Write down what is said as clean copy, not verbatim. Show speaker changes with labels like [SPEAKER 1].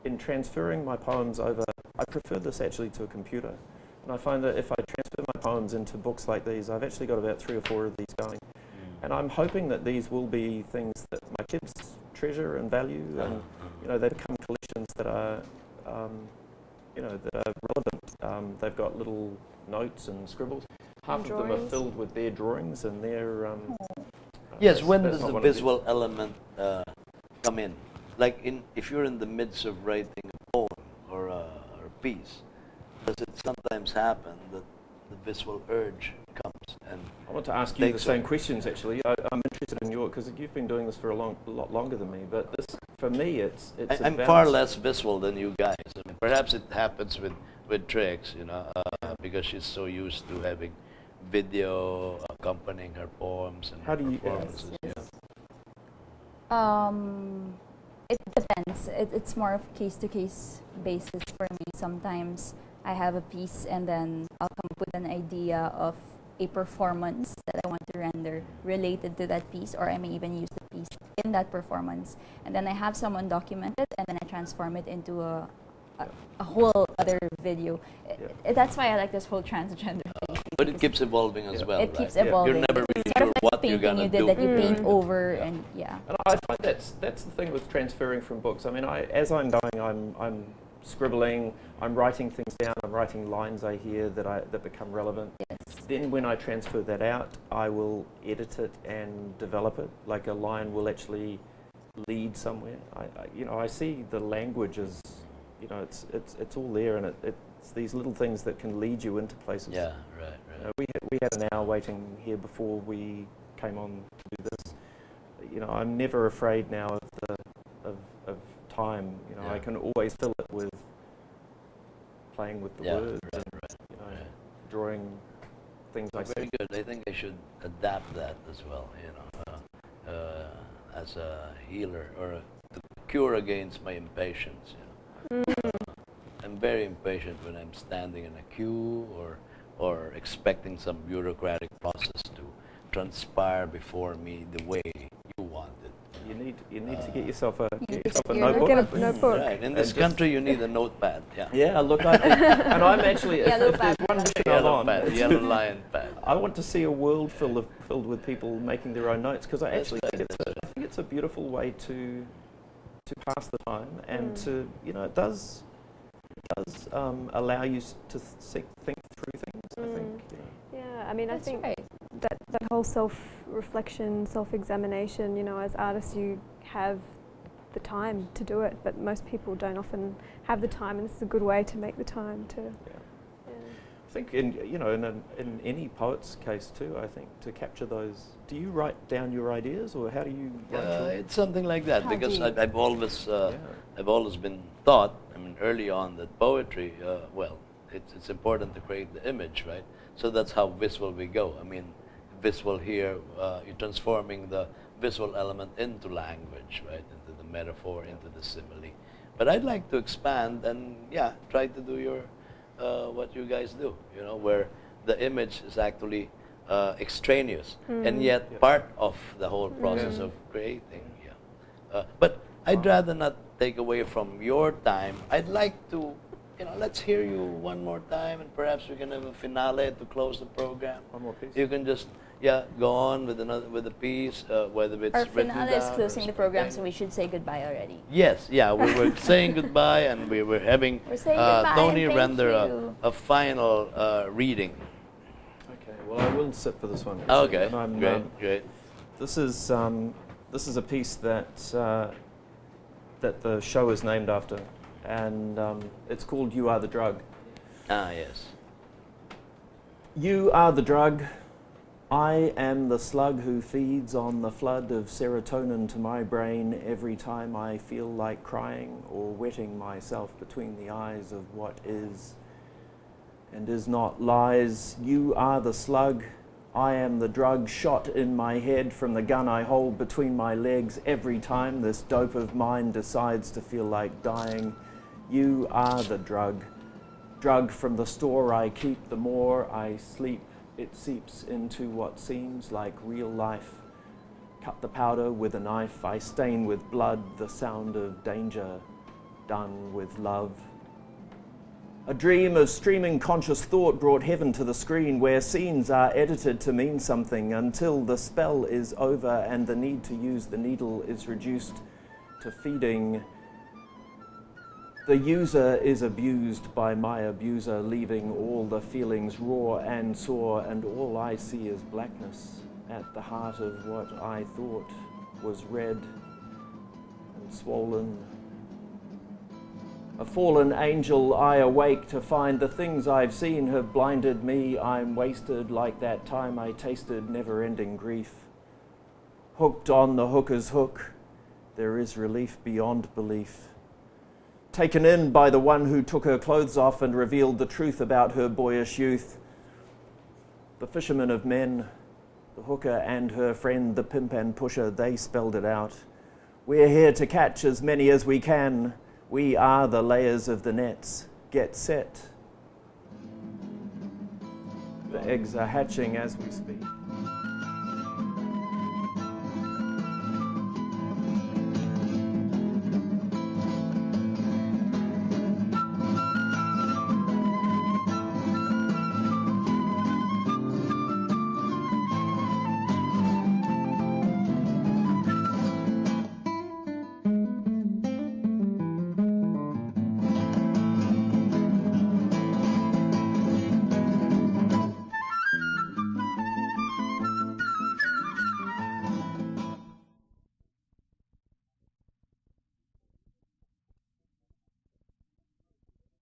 [SPEAKER 1] in transferring my poems over, I prefer this actually to a computer. And I find that if I transfer my poems into books like these, I've actually got about 3 or 4 of these going. And I'm hoping that these will be things that my kids treasure and value, and they become collections that are, that are relevant. They've got little notes and scribbles. Half of them are filled with their drawings and their.
[SPEAKER 2] Yes, when does the visual element come in? Like if you're in the midst of writing a poem or a piece, does it sometimes happen that the visual urge comes? And
[SPEAKER 1] I want to ask you the same questions, actually. I'm interested in your, because you've been doing this for a lot longer than me, but this, for me, it's
[SPEAKER 2] I'm far less visual than you guys. I mean, perhaps it happens with Trix, because she's so used to having video accompanying her poems and performances.
[SPEAKER 3] Yes. It depends. It's more of case-to-case basis for me. Sometimes I have a piece and then I'll come up with an idea of a performance that I want to render related to that piece, or I may even use the piece in that performance. And then I have someone document it, and then I transform it into a whole other video. That's why I like this whole transgender thing.
[SPEAKER 2] But it keeps evolving as well.
[SPEAKER 3] It keeps evolving.
[SPEAKER 2] You're never really
[SPEAKER 3] sort
[SPEAKER 2] sure
[SPEAKER 3] of
[SPEAKER 2] what you're gonna do.
[SPEAKER 3] That you paint over, and
[SPEAKER 1] And I find that's the thing with transferring from books. I mean, as I'm going, I'm scribbling, I'm writing things down, I'm writing lines I hear that become relevant.
[SPEAKER 3] Yes.
[SPEAKER 1] Then when I transfer that out, I will edit it and develop it. Like a line will actually lead somewhere. I see the language as, it's all there, and it's these little things that can lead you into places.
[SPEAKER 2] Yeah, right.
[SPEAKER 1] We had an hour waiting here before we came on to do this. I'm never afraid now of time. I can always fill it with playing with the words and drawing things I see.
[SPEAKER 2] Very good. I think I should adapt that as well, as a healer or to cure against my impatience. I'm very impatient when I'm standing in a queue or expecting some bureaucratic process to transpire before me the way you want it.
[SPEAKER 1] You need to get yourself a notebook.
[SPEAKER 4] Get a notebook.
[SPEAKER 2] Right. In this country, you need a notepad.
[SPEAKER 1] Yeah. Look, and I'm actually if there's one mission I'm on,
[SPEAKER 2] yellow lion pad.
[SPEAKER 1] I want to see a world filled with people making their own notes, because I actually think it's a beautiful way to pass the time, and to it does allow you to think through things. I think.
[SPEAKER 4] Yeah, I mean,
[SPEAKER 3] That's
[SPEAKER 4] I think
[SPEAKER 3] right.
[SPEAKER 4] that whole self-reflection, self-examination, as artists you have the time to do it, but most people don't often have the time, and this is a good way to make the time to.
[SPEAKER 1] I think in any poet's case too, I think to capture those. Do you write down your ideas, or how do you write
[SPEAKER 2] it's something like that, because I've always been taught, early on, that poetry, it's important to create the image, right? So that's how visual we go. Visual here, you're transforming the visual element into language, right? Into the metaphor, into the simile. But I'd like to expand and, try to do your, what you guys do, where the image is actually extraneous and yet part of the whole process of creating. But I'd rather not take away from your time. I'd like to, let's hear you one more time, and perhaps we can have a finale to close the program.
[SPEAKER 1] One more piece.
[SPEAKER 2] You can just, go on with a piece, whether it's
[SPEAKER 3] Our
[SPEAKER 2] written
[SPEAKER 3] finale
[SPEAKER 2] down
[SPEAKER 3] is
[SPEAKER 2] or
[SPEAKER 3] closing the program, so
[SPEAKER 2] something.
[SPEAKER 3] we should say goodbye already.
[SPEAKER 2] Yes, we were saying goodbye, and we were having
[SPEAKER 3] We're saying goodbye,
[SPEAKER 2] Tony
[SPEAKER 3] and
[SPEAKER 2] render
[SPEAKER 3] thank
[SPEAKER 2] a final reading.
[SPEAKER 1] Okay. Well, I will sit for this one.
[SPEAKER 2] Okay,
[SPEAKER 1] And
[SPEAKER 2] great.
[SPEAKER 1] This is a piece that the show is named after, and it's called "You Are the Drug."
[SPEAKER 2] Ah, yes.
[SPEAKER 1] You are the drug. I am the slug who feeds on the flood of serotonin to my brain every time I feel like crying or wetting myself between the eyes of what is and is not lies. You are the slug. I am the drug shot in my head from the gun I hold between my legs every time this dope of mine decides to feel like dying. You are the drug. Drug from the store I keep. The more I sleep, it seeps into what seems like real life. Cut the powder with a knife. I stain with blood the sound of danger. done with love. A dream of streaming conscious thought brought heaven to the screen, where scenes are edited to mean something until the spell is over and the need to use the needle is reduced to feeding. The user is abused by my abuser, leaving all the feelings raw and sore, and all I see is blackness at the heart of what I thought was red and swollen. A fallen angel, I awake to find the things I've seen have blinded me. I'm wasted like that time I tasted never-ending grief. Hooked on the hooker's hook, there is relief beyond belief. Taken in by the one who took her clothes off and revealed the truth about her boyish youth. The fisherman of men, the hooker and her friend, the pimp and pusher, they spelled it out. We're here to catch as many as we can. We are the layers of the nets. Get set. The eggs are hatching as we speak.